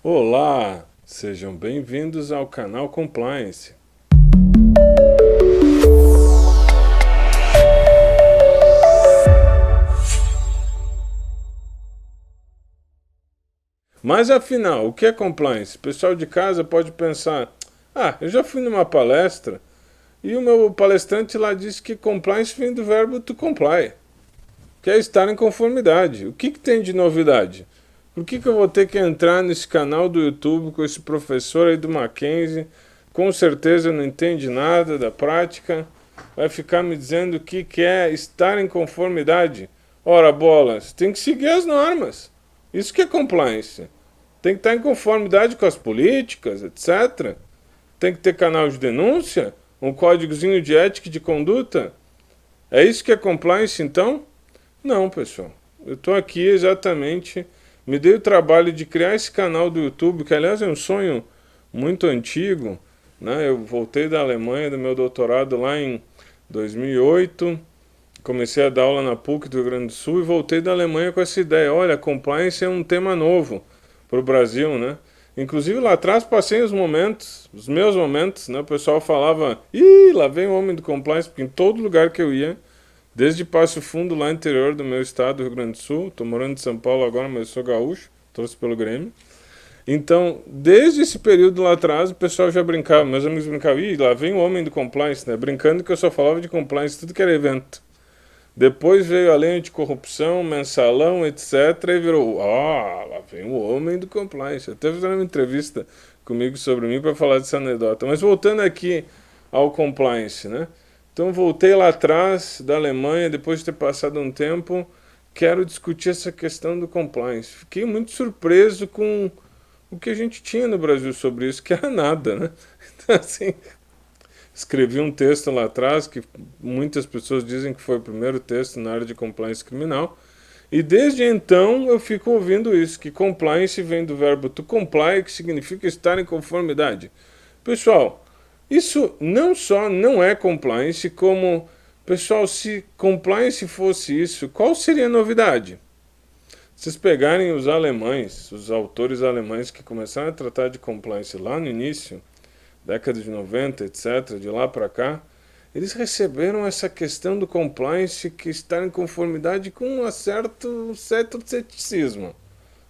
Olá, sejam bem-vindos ao canal Compliance. Mas afinal, o que é compliance? O pessoal de casa pode pensar: eu já fui numa palestra e o meu palestrante lá disse que compliance vem do verbo to comply, que é estar em conformidade. O que tem de novidade? Por que eu vou ter que entrar nesse canal do YouTube com esse professor aí do Mackenzie? Com certeza não entende nada da prática. Vai ficar me dizendo o que é estar em conformidade. Ora, bolas, tem que seguir as normas. Isso que é compliance. Tem que estar em conformidade com as políticas, etc. Tem que ter canal de denúncia, um códigozinho de ética e de conduta. É isso que é compliance, então? Não, pessoal. Eu estou aqui exatamente... Me dei o trabalho de criar esse canal do YouTube, que aliás é um sonho muito antigo, né? Eu voltei da Alemanha, do meu doutorado lá em 2008, comecei a dar aula na PUC do Rio Grande do Sul e voltei da Alemanha com essa ideia. Olha, compliance é um tema novo para o Brasil, né? Inclusive lá atrás passei os meus momentos, né? O pessoal falava, lá vem o homem do compliance, porque em todo lugar que eu ia, desde Passo Fundo, lá no interior do meu estado, do Rio Grande do Sul. Estou morando em São Paulo agora, mas eu sou gaúcho, trouxe pelo Grêmio. Então, desde esse período lá atrás, o pessoal já brincava, meus amigos brincavam, lá vem o homem do compliance, né? Brincando que eu só falava de compliance, tudo que era evento. Depois veio a lei anticorrupção, mensalão, etc. E virou, lá vem o homem do compliance. Até fizeram uma entrevista comigo sobre mim para falar dessa anedota. Mas voltando aqui ao compliance, né? Então voltei lá atrás da Alemanha, depois de ter passado um tempo, quero discutir essa questão do compliance. Fiquei muito surpreso com o que a gente tinha no Brasil sobre isso, que era nada, né? Então, assim, escrevi um texto lá atrás, que muitas pessoas dizem que foi o primeiro texto na área de compliance criminal, e desde então eu fico ouvindo isso, que compliance vem do verbo to comply, que significa estar em conformidade. Pessoal, isso não só não é compliance, como, pessoal, se compliance fosse isso, qual seria a novidade? Vocês pegarem os alemães, os autores alemães que começaram a tratar de compliance lá no início, década de 90, etc., de lá para cá, eles receberam essa questão do compliance que está em conformidade com um certo ceticismo.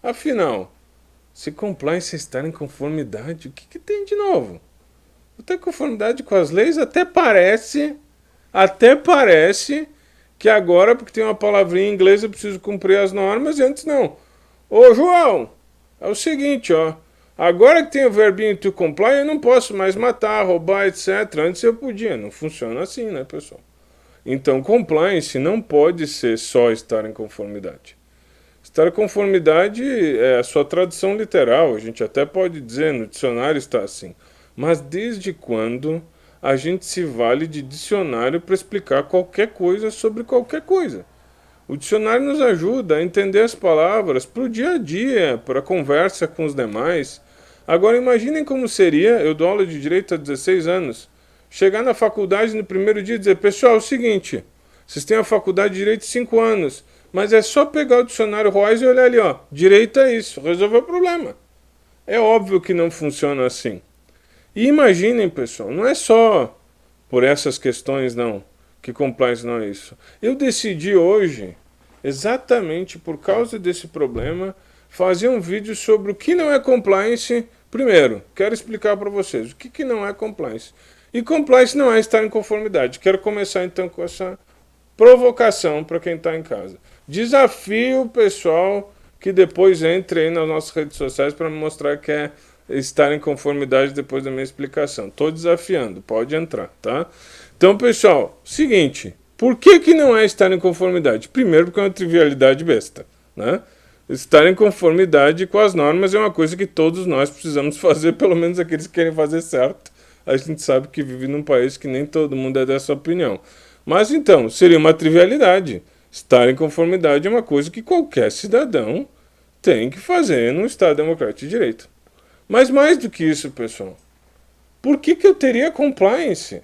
Afinal, se compliance está em conformidade, o que tem de novo? Até conformidade com as leis até parece que agora, porque tem uma palavrinha em inglês, eu preciso cumprir as normas e antes não. Ô João, é o seguinte, ó. Agora que tem o verbinho to comply, eu não posso mais matar, roubar, etc. Antes eu podia. Não funciona assim, né, pessoal? Então, compliance não pode ser só estar em conformidade. Estar em conformidade é a sua tradução literal. A gente até pode dizer, no dicionário está assim. Mas desde quando a gente se vale de dicionário para explicar qualquer coisa sobre qualquer coisa? O dicionário nos ajuda a entender as palavras para o dia a dia, para a conversa com os demais. Agora imaginem como seria, eu dou aula de direito há 16 anos, chegar na faculdade no primeiro dia e dizer, pessoal, é o seguinte, vocês têm a faculdade de direito 5 anos, mas é só pegar o dicionário Royce e olhar ali, ó, direito é isso, resolveu o problema. É óbvio que não funciona assim. E imaginem, pessoal, não é só por essas questões, não, que compliance não é isso. Eu decidi hoje, exatamente por causa desse problema, fazer um vídeo sobre o que não é compliance. Primeiro, quero explicar para vocês o que não é compliance. E compliance não é estar em conformidade. Quero começar então com essa provocação para quem está em casa. Desafio o pessoal que depois entre aí nas nossas redes sociais para me mostrar que é estar em conformidade depois da minha explicação. Estou desafiando, pode entrar, tá? Então, pessoal, seguinte, por que não é estar em conformidade? Primeiro, porque é uma trivialidade besta, né? Estar em conformidade com as normas é uma coisa que todos nós precisamos fazer, pelo menos aqueles que querem fazer certo. A gente sabe que vive num país que nem todo mundo é dessa opinião. Mas então, seria uma trivialidade. Estar em conformidade é uma coisa que qualquer cidadão tem que fazer num Estado democrático de direito. Mas mais do que isso, pessoal, por que eu teria compliance?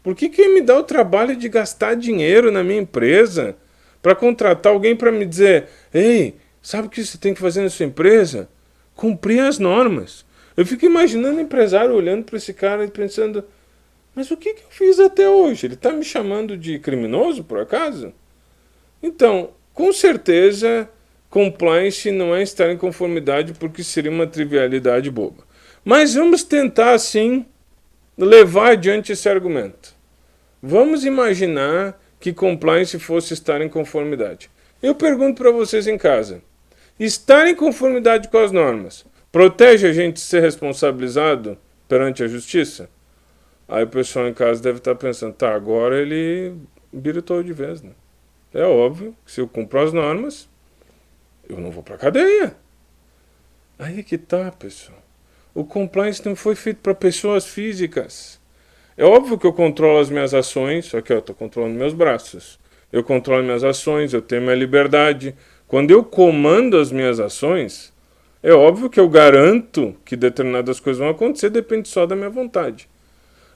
Por que me dá o trabalho de gastar dinheiro na minha empresa para contratar alguém para me dizer, ei, sabe o que você tem que fazer na sua empresa? cumprir as normas. Eu fico imaginando o empresário olhando para esse cara e pensando, mas o que eu fiz até hoje? Ele está me chamando de criminoso, por acaso? Então, com certeza, compliance não é estar em conformidade porque seria uma trivialidade boba. Mas vamos tentar, sim, levar adiante esse argumento. Vamos imaginar que compliance fosse estar em conformidade. Eu pergunto para vocês em casa, estar em conformidade com as normas protege a gente de ser responsabilizado perante a justiça? Aí o pessoal em casa deve estar pensando, tá, agora ele biritou de vez, né? É óbvio que se eu cumpro as normas, eu não vou para cadeia. Aí que tá, pessoal. O compliance não foi feito para pessoas físicas. É óbvio que eu controlo as minhas ações, aqui eu estou controlando meus braços. Eu controlo minhas ações, eu tenho minha liberdade. Quando eu comando as minhas ações, é óbvio que eu garanto que determinadas coisas vão acontecer, depende só da minha vontade.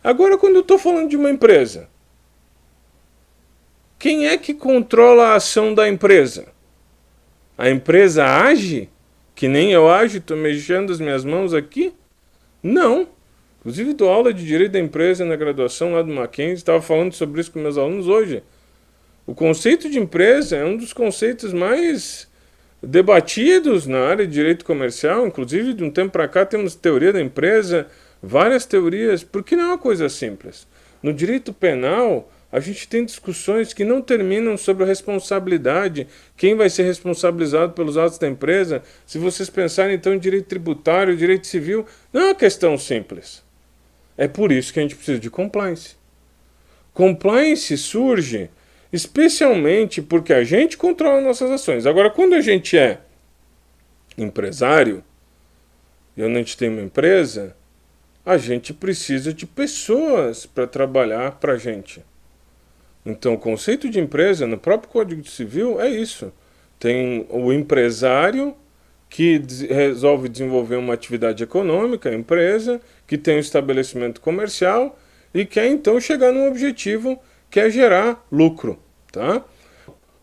Agora, quando eu estou falando de uma empresa, quem é que controla a ação da empresa? A empresa age? Que nem eu ajo, estou mexendo as minhas mãos aqui? Não. Inclusive, dou aula de Direito da Empresa na graduação lá do Mackenzie, estava falando sobre isso com meus alunos hoje. O conceito de empresa é um dos conceitos mais debatidos na área de direito comercial, inclusive de um tempo para cá temos teoria da empresa, várias teorias, porque não é uma coisa simples. No direito penal, a gente tem discussões que não terminam sobre a responsabilidade, quem vai ser responsabilizado pelos atos da empresa. Se vocês pensarem então em direito tributário, direito civil, não é uma questão simples. É por isso que a gente precisa de compliance. Compliance surge especialmente porque a gente controla nossas ações. Agora, quando a gente é empresário, e a gente tem uma empresa, a gente precisa de pessoas para trabalhar para a gente. Então, o conceito de empresa no próprio Código Civil é isso. Tem o empresário que resolve desenvolver uma atividade econômica, a empresa, que tem um estabelecimento comercial e quer então chegar num objetivo que é gerar lucro. Tá?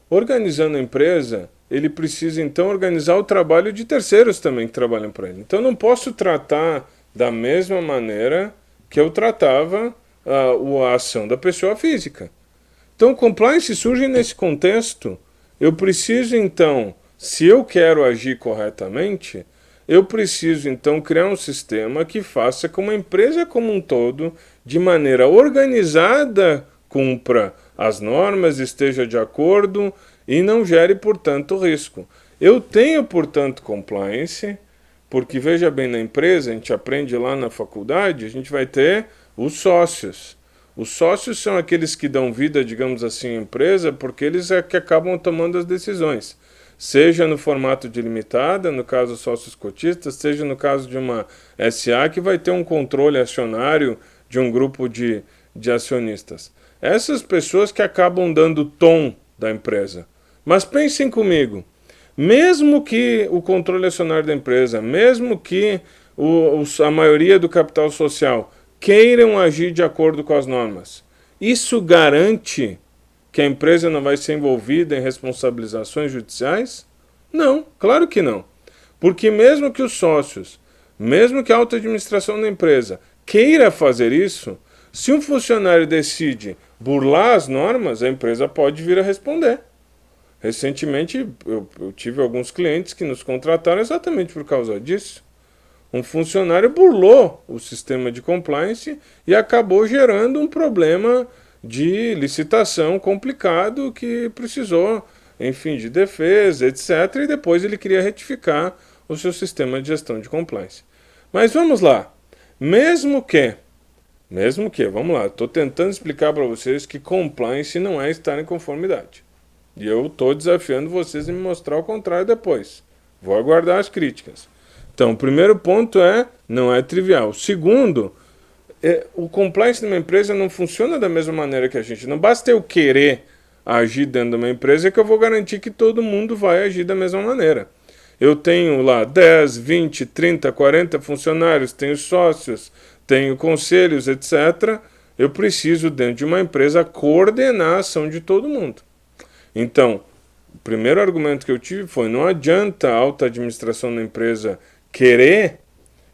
Organizando a empresa, ele precisa então organizar o trabalho de terceiros também que trabalham para ele. Então, eu não posso tratar da mesma maneira que eu tratava a ação da pessoa física. Então, compliance surge nesse contexto. Eu preciso, então, se eu quero agir corretamente, eu preciso, então, criar um sistema que faça com que a empresa como um todo, de maneira organizada, cumpra as normas, esteja de acordo e não gere, portanto, risco. Eu tenho, portanto, compliance, porque, veja bem, na empresa, a gente aprende lá na faculdade, a gente vai ter os sócios. Os sócios são aqueles que dão vida, digamos assim, à empresa, porque eles é que acabam tomando as decisões. Seja no formato de limitada, no caso sócios cotistas, seja no caso de uma SA, que vai ter um controle acionário de um grupo de acionistas. Essas pessoas que acabam dando o tom da empresa. Mas pensem comigo, mesmo que o controle acionário da empresa, mesmo que a maioria do capital social queiram agir de acordo com as normas, isso garante que a empresa não vai ser envolvida em responsabilizações judiciais? Não, claro que não. Porque mesmo que os sócios, mesmo que a alta administração da empresa queira fazer isso, se um funcionário decide burlar as normas, a empresa pode vir a responder. Recentemente, eu tive alguns clientes que nos contrataram exatamente por causa disso. Um funcionário burlou o sistema de compliance e acabou gerando um problema de licitação complicado que precisou, enfim, de defesa, etc. E depois ele queria retificar o seu sistema de gestão de compliance. Mas vamos lá. Mesmo que, vamos lá, estou tentando explicar para vocês que compliance não é estar em conformidade. E eu estou desafiando vocês a me mostrar o contrário depois. Vou aguardar as críticas. Então, o primeiro ponto não é trivial. O segundo, o compliance de uma empresa não funciona da mesma maneira que a gente. Não basta eu querer agir dentro de uma empresa que eu vou garantir que todo mundo vai agir da mesma maneira. Eu tenho lá 10, 20, 30, 40 funcionários, tenho sócios, tenho conselhos, etc. Eu preciso, dentro de uma empresa, coordenar a ação de todo mundo. Então, o primeiro argumento que eu tive foi, não adianta a alta administração da empresa querer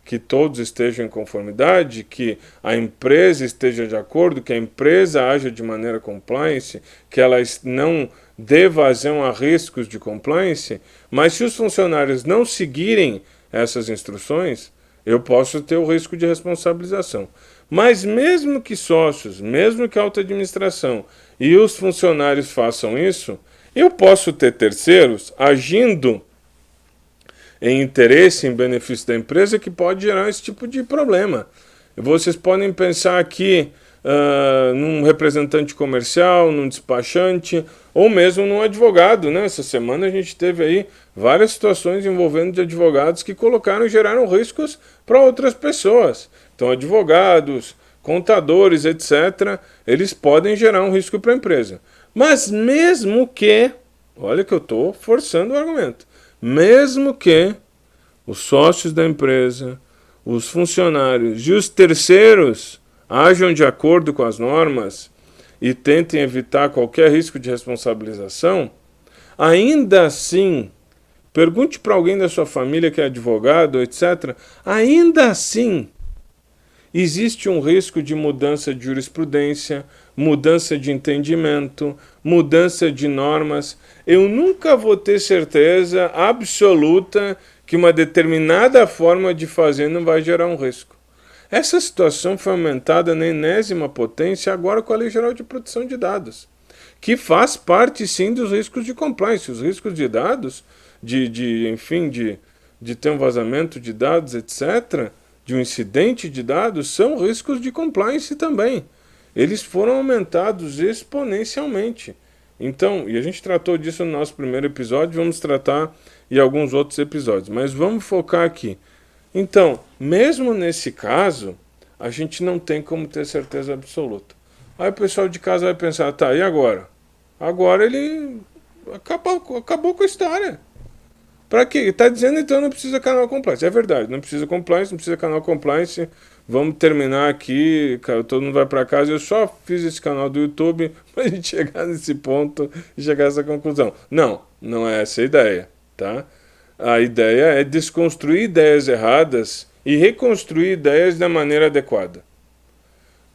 que todos estejam em conformidade, que a empresa esteja de acordo, que a empresa haja de maneira compliance, que ela não dê vazão a riscos de compliance, mas se os funcionários não seguirem essas instruções, eu posso ter o risco de responsabilização. Mas mesmo que sócios, mesmo que a alta administração e os funcionários façam isso, eu posso ter terceiros agindo em interesse, em benefício da empresa, que pode gerar esse tipo de problema. Vocês podem pensar aqui num representante comercial, num despachante, ou mesmo num advogado, né? Essa semana a gente teve aí várias situações envolvendo de advogados que geraram riscos para outras pessoas. Então, advogados, contadores, etc., eles podem gerar um risco para a empresa. Mas mesmo que, olha que eu estou forçando o argumento, mesmo que os sócios da empresa, os funcionários e os terceiros ajam de acordo com as normas e tentem evitar qualquer risco de responsabilização, ainda assim, pergunte para alguém da sua família que é advogado, etc., ainda assim, existe um risco de mudança de jurisprudência, mudança de entendimento, mudança de normas. Eu nunca vou ter certeza absoluta que uma determinada forma de fazer não vai gerar um risco. Essa situação foi aumentada na enésima potência agora com a Lei Geral de Proteção de Dados, que faz parte sim dos riscos de compliance. Os riscos de dados, enfim, de ter um vazamento de dados, etc., de um incidente de dados, são riscos de compliance também. Eles foram aumentados exponencialmente. Então, e a gente tratou disso no nosso primeiro episódio, vamos tratar em alguns outros episódios, mas vamos focar aqui. Então, mesmo nesse caso, a gente não tem como ter certeza absoluta. Aí o pessoal de casa vai pensar, tá, e agora? Agora ele acabou com a história. Para quê? Está dizendo então não precisa canal compliance. É verdade, não precisa compliance, não precisa canal compliance. Vamos terminar aqui, todo mundo vai para casa. Eu só fiz esse canal do YouTube para a gente chegar nesse ponto e chegar a essa conclusão. Não, não é essa a ideia, tá? A ideia é desconstruir ideias erradas e reconstruir ideias da maneira adequada.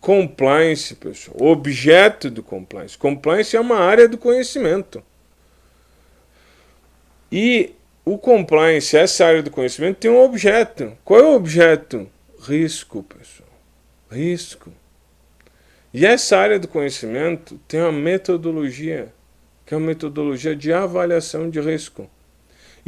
Compliance, pessoal, objeto do compliance. Compliance é uma área do conhecimento. E o compliance, essa área do conhecimento, tem um objeto. Qual é o objeto? Risco, pessoal. Risco. E essa área do conhecimento tem uma metodologia, que é uma metodologia de avaliação de risco.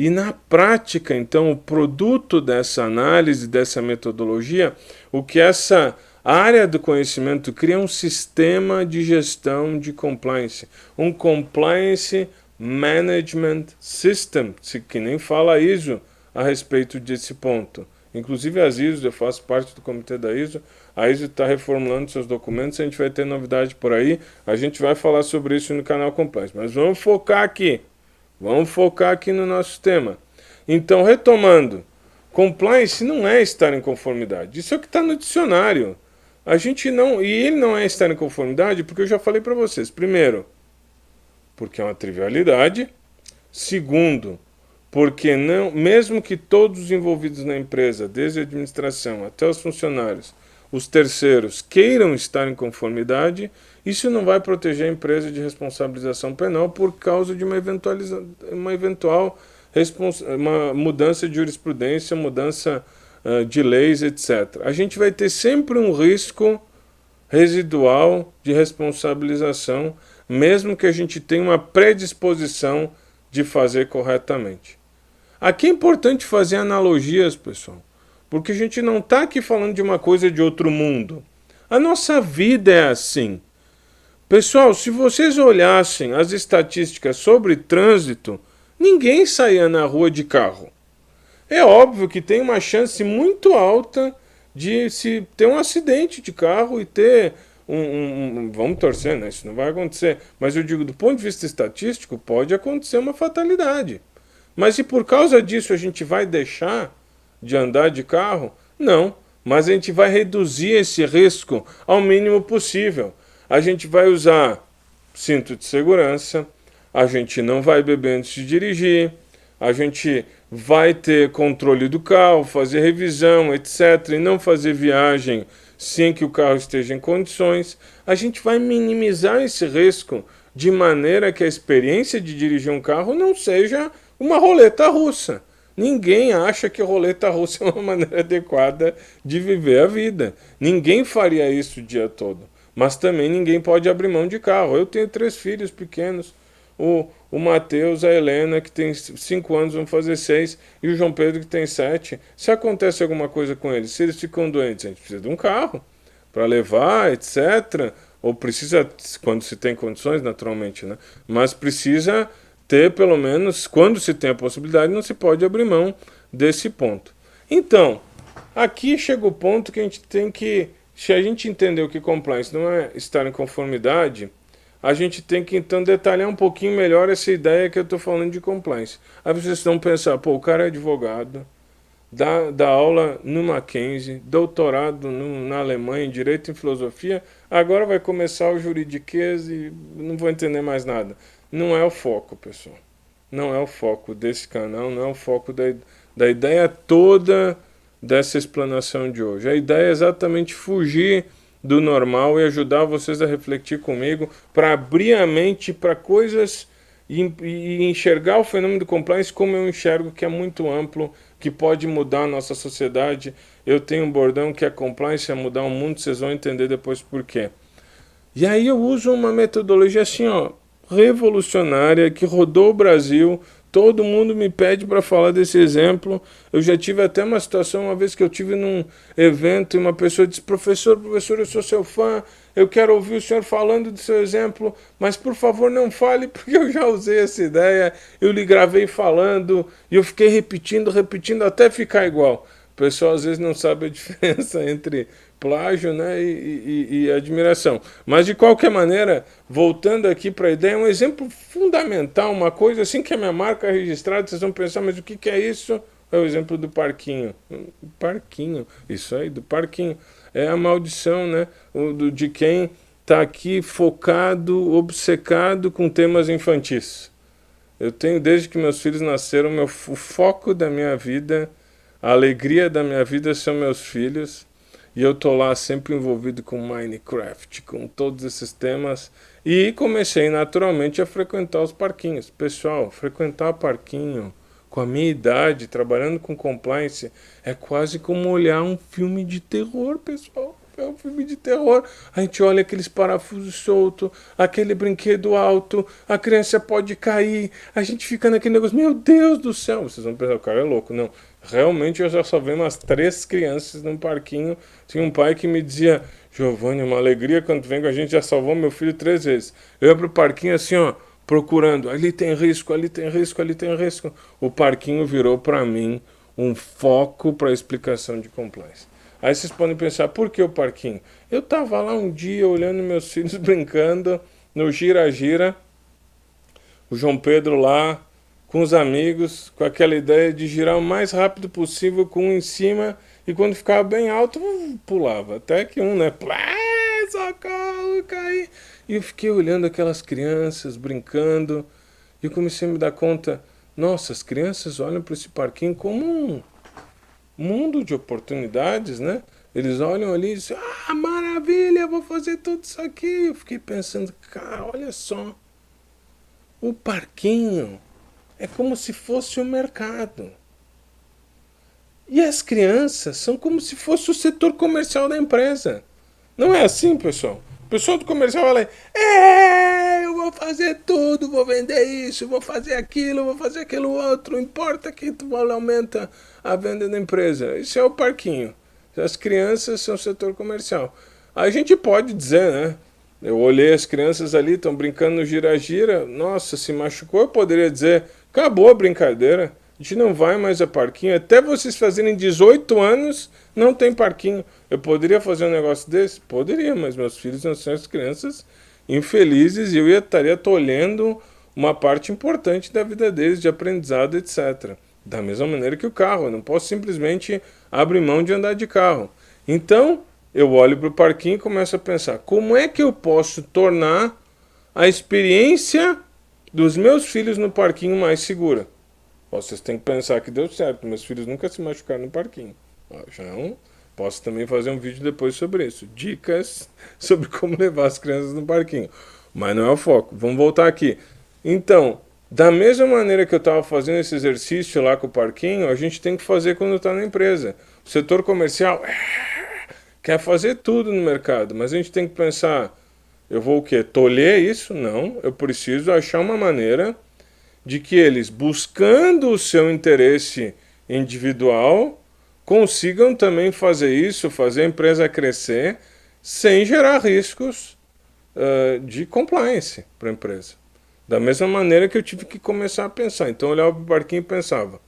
E na prática, então, o produto dessa análise, dessa metodologia, o que essa área do conhecimento cria é um sistema de gestão de compliance. Um compliance Management System, que nem fala a ISO a respeito desse ponto. Inclusive as ISOs, eu faço parte do comitê da ISO, a ISO está reformulando seus documentos, a gente vai ter novidade por aí, a gente vai falar sobre isso no canal Compliance. Mas vamos focar aqui no nosso tema. Então, retomando, compliance não é estar em conformidade, isso é o que está no dicionário. A gente não, e ele não é estar em conformidade porque eu já falei para vocês, primeiro, porque é uma trivialidade. Segundo, porque não, mesmo que todos os envolvidos na empresa, desde a administração até os funcionários, os terceiros queiram estar em conformidade, isso não vai proteger a empresa de responsabilização penal por causa de uma uma mudança de jurisprudência, mudança de leis, etc. A gente vai ter sempre um risco residual de responsabilização, mesmo que a gente tenha uma predisposição de fazer corretamente. Aqui é importante fazer analogias, pessoal, porque a gente não está aqui falando de uma coisa de outro mundo. A nossa vida é assim. Pessoal, se vocês olhassem as estatísticas sobre trânsito, ninguém saía na rua de carro. É óbvio que tem uma chance muito alta de se ter um acidente de carro e ter vamos torcer, né? Isso não vai acontecer. Mas eu digo, do ponto de vista estatístico, pode acontecer uma fatalidade. Mas se por causa disso a gente vai deixar de andar de carro? Não. Mas a gente vai reduzir esse risco ao mínimo possível. A gente vai usar cinto de segurança, a gente não vai beber antes de dirigir, a gente vai ter controle do carro, fazer revisão, etc., e não fazer viagem sem que o carro esteja em condições. A gente vai minimizar esse risco de maneira que a experiência de dirigir um carro não seja uma roleta russa. Ninguém acha que roleta russa é uma maneira adequada de viver a vida. Ninguém faria isso o dia todo. Mas também ninguém pode abrir mão de carro. Eu tenho 3 filhos pequenos. O Matheus, a Helena, que tem 5 anos, vão fazer 6, e o João Pedro, que tem 7. Se acontece alguma coisa com eles, se eles ficam doentes, a gente precisa de um carro para levar, etc. Ou precisa, quando se tem condições, naturalmente, né? Mas precisa ter, pelo menos, quando se tem a possibilidade, não se pode abrir mão desse ponto. Então, aqui chega o ponto que a gente tem que, se a gente entender que compliance não é estar em conformidade, a gente tem que então detalhar um pouquinho melhor essa ideia que eu estou falando de compliance. Aí vocês vão pensar, pô, o cara é advogado, dá aula no Mackenzie, doutorado na Alemanha em Direito e Filosofia, agora vai começar o juridiquês e não vou entender mais nada. Não é o foco, pessoal. Não é o foco desse canal, não é o foco da ideia toda dessa explanação de hoje. A ideia é exatamente fugir do normal e ajudar vocês a refletir comigo para abrir a mente para coisas e enxergar o fenômeno do compliance como eu enxergo, que é muito amplo, que pode mudar a nossa sociedade. Eu tenho um bordão que é compliance é mudar o mundo, vocês vão entender depois por quê. E aí eu uso uma metodologia assim, ó, revolucionária, que rodou o Brasil. Todo mundo me pede para falar desse exemplo. Eu já tive até uma situação, uma vez que eu tive num evento e uma pessoa disse, professor, eu sou seu fã, eu quero ouvir o senhor falando do seu exemplo, mas por favor não fale, porque eu já usei essa ideia, eu lhe gravei falando, e eu fiquei repetindo, até ficar igual. O pessoal às vezes não sabe a diferença entre plágio, né, e admiração. Mas de qualquer maneira, voltando aqui para a ideia, é um exemplo fundamental, uma coisa assim que a minha marca é registrada, vocês vão pensar, mas o que é isso? É o exemplo do parquinho. Parquinho, isso aí, do parquinho. É a maldição, né, de quem está aqui focado, obcecado com temas infantis. Eu tenho, desde que meus filhos nasceram, o foco da minha vida, a alegria da minha vida são meus filhos. E eu tô lá sempre envolvido com Minecraft, com todos esses temas. E comecei naturalmente a frequentar os parquinhos. Pessoal, frequentar parquinho com a minha idade, trabalhando com compliance, é quase como olhar um filme de terror, pessoal. É um filme de terror. A gente olha aqueles parafusos soltos, aquele brinquedo alto, a criança pode cair, a gente fica naquele negócio, meu Deus do céu. Vocês vão pensar, o cara é louco. Não, realmente eu já só vi umas 3 crianças num parquinho. Tinha um pai que me dizia, Giovanni, uma alegria quando vem com a gente, já salvou meu filho 3 vezes. Eu ia pro parquinho assim, ó, procurando, ali tem risco, ali tem risco, ali tem risco. O parquinho virou para mim um foco para explicação de compliance. Aí vocês podem pensar, por que o parquinho? Eu tava lá um dia olhando meus filhos brincando no gira-gira, o João Pedro lá com os amigos, com aquela ideia de girar o mais rápido possível com um em cima, e quando ficava bem alto, pulava. Até que um, né? Plá, socorro, caí. E eu fiquei olhando aquelas crianças brincando, e eu comecei a me dar conta, nossa, as crianças olham para esse parquinho como um mundo de oportunidades, né? Eles olham ali e dizem, ah, maravilha, vou fazer tudo isso aqui. Eu fiquei pensando, cara, olha só, o parquinho é como se fosse o mercado. E as crianças são como se fosse o setor comercial da empresa. Não é assim, pessoal? O pessoal do comercial fala, eu vou fazer tudo, vou vender isso, vou fazer aquilo outro, não importa que tu aumenta a venda da empresa. Isso é o parquinho. As crianças são o setor comercial. A gente pode dizer, né? Eu olhei as crianças ali, estão brincando no gira-gira, nossa, se machucou, eu poderia dizer, acabou a brincadeira, a gente não vai mais a parquinho, até vocês fazerem 18 anos, não tem parquinho. Eu poderia fazer um negócio desse? Poderia, mas meus filhos não são as crianças infelizes e eu estaria tolhendo uma parte importante da vida deles, de aprendizado, etc. Da mesma maneira que o carro, eu não posso simplesmente abrir mão de andar de carro. Então, eu olho para o parquinho e começo a pensar, como é que eu posso tornar a experiência dos meus filhos no parquinho mais segura? Vocês têm que pensar que deu certo. Meus filhos nunca se machucaram no parquinho. Posso também fazer um vídeo depois sobre isso. Dicas sobre como levar as crianças no parquinho. Mas não é o foco. Vamos voltar aqui. Então, da mesma maneira que eu estava fazendo esse exercício lá com o parquinho, a gente tem que fazer quando está na empresa. O setor comercial quer fazer tudo no mercado, mas a gente tem que pensar, eu vou o quê? Tolher isso? Não, eu preciso achar uma maneira de que eles, buscando o seu interesse individual, consigam também fazer isso, fazer a empresa crescer, sem gerar riscos de compliance para a empresa. Da mesma maneira que eu tive que começar a pensar. Então eu olhava para o barquinho e pensava,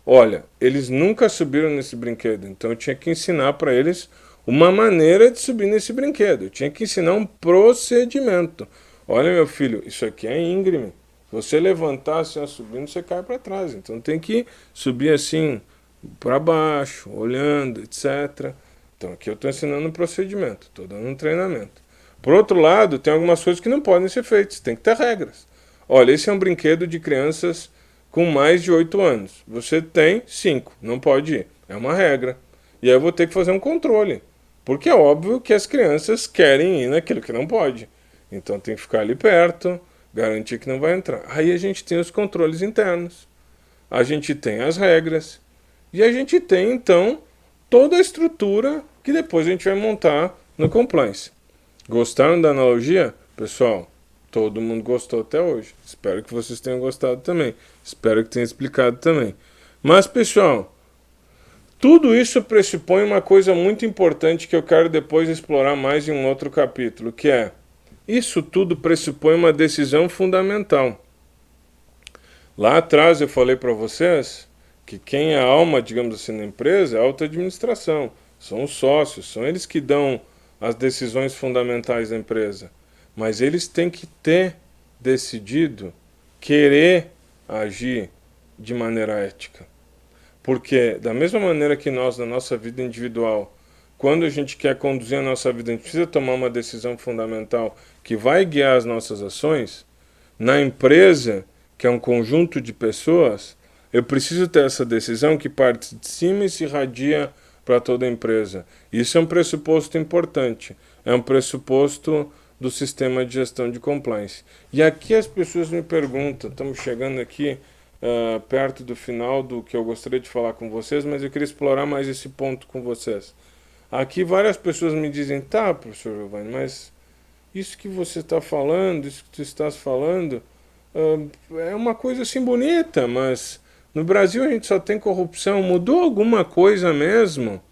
olha, eles nunca subiram nesse brinquedo, então eu tinha que ensinar para eles uma maneira de subir nesse brinquedo. Eu tinha que ensinar um procedimento. Olha, meu filho, isso aqui é íngreme. Se você levantar assim, subindo, você cai para trás. Então tem que subir assim, para baixo, olhando, etc. Então aqui eu estou ensinando um procedimento, estou dando um treinamento. Por outro lado, tem algumas coisas que não podem ser feitas, tem que ter regras. Olha, esse é um brinquedo de crianças com mais de 8 anos. Você tem 5, não pode ir. É uma regra. E aí eu vou ter que fazer um controle. Porque é óbvio que as crianças querem ir naquilo que não pode. Então tem que ficar ali perto, garantir que não vai entrar. Aí a gente tem os controles internos. A gente tem as regras. E a gente tem, então, toda a estrutura que depois a gente vai montar no compliance. Gostaram da analogia? Pessoal, todo mundo gostou até hoje. Espero que vocês tenham gostado também. Espero que tenha explicado também. Mas, pessoal, tudo isso pressupõe uma coisa muito importante que eu quero depois explorar mais em um outro capítulo, que é, isso tudo pressupõe uma decisão fundamental. Lá atrás eu falei para vocês que quem é a alma, digamos assim, na empresa é a alta administração. São os sócios, são eles que dão as decisões fundamentais da empresa. Mas eles têm que ter decidido querer agir de maneira ética. Porque, da mesma maneira que nós, na nossa vida individual, quando a gente quer conduzir a nossa vida, a gente precisa tomar uma decisão fundamental que vai guiar as nossas ações, na empresa, que é um conjunto de pessoas, eu preciso ter essa decisão que parte de cima e se irradia para toda a empresa. Isso é um pressuposto importante, é um pressuposto do sistema de gestão de compliance. E aqui as pessoas me perguntam, estamos chegando aqui perto do final do que eu gostaria de falar com vocês, mas eu queria explorar mais esse ponto com vocês. Aqui várias pessoas me dizem, tá, professor Giovanni, mas isso que você está falando, isso que tu estás falando, é uma coisa assim bonita, mas no Brasil a gente só tem corrupção, mudou alguma coisa mesmo?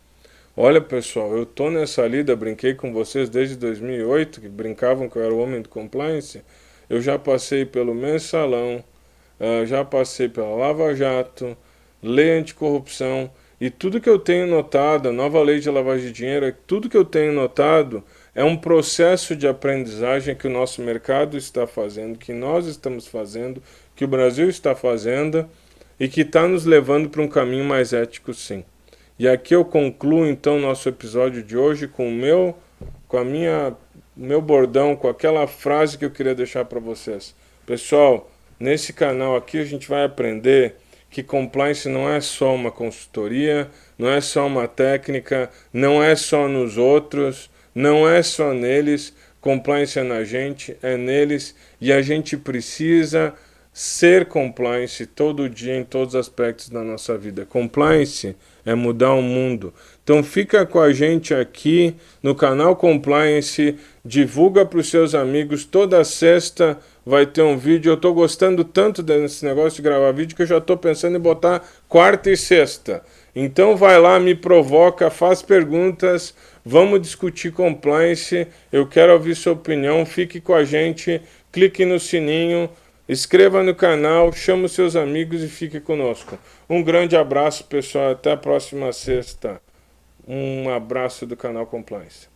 Olha, pessoal, eu tô nessa lida, brinquei com vocês desde 2008, que brincavam que eu era o homem do compliance. Eu já passei pelo Mensalão, já passei pela Lava Jato, Lei Anticorrupção, e tudo que eu tenho notado, a nova lei de lavagem de dinheiro, tudo que eu tenho notado é um processo de aprendizagem que o nosso mercado está fazendo, que nós estamos fazendo, que o Brasil está fazendo, e que está nos levando para um caminho mais ético, sim. E aqui eu concluo então nosso episódio de hoje com meu bordão, com aquela frase que eu queria deixar para vocês. Pessoal, nesse canal aqui a gente vai aprender que compliance não é só uma consultoria, não é só uma técnica, não é só nos outros, não é só neles. Compliance é na gente, é neles, e a gente precisa ser compliance todo dia em todos os aspectos da nossa vida. Compliance é mudar o mundo. Então fica com a gente aqui no canal Compliance, divulga para os seus amigos, toda sexta vai ter um vídeo. Eu estou gostando tanto desse negócio de gravar vídeo que eu já estou pensando em botar quarta e sexta. Então vai lá, me provoca, faz perguntas, vamos discutir compliance, eu quero ouvir sua opinião, fique com a gente, clique no sininho, inscreva no canal, chame os seus amigos e fique conosco. Um grande abraço, pessoal, até a próxima sexta. Um abraço do canal Compliance.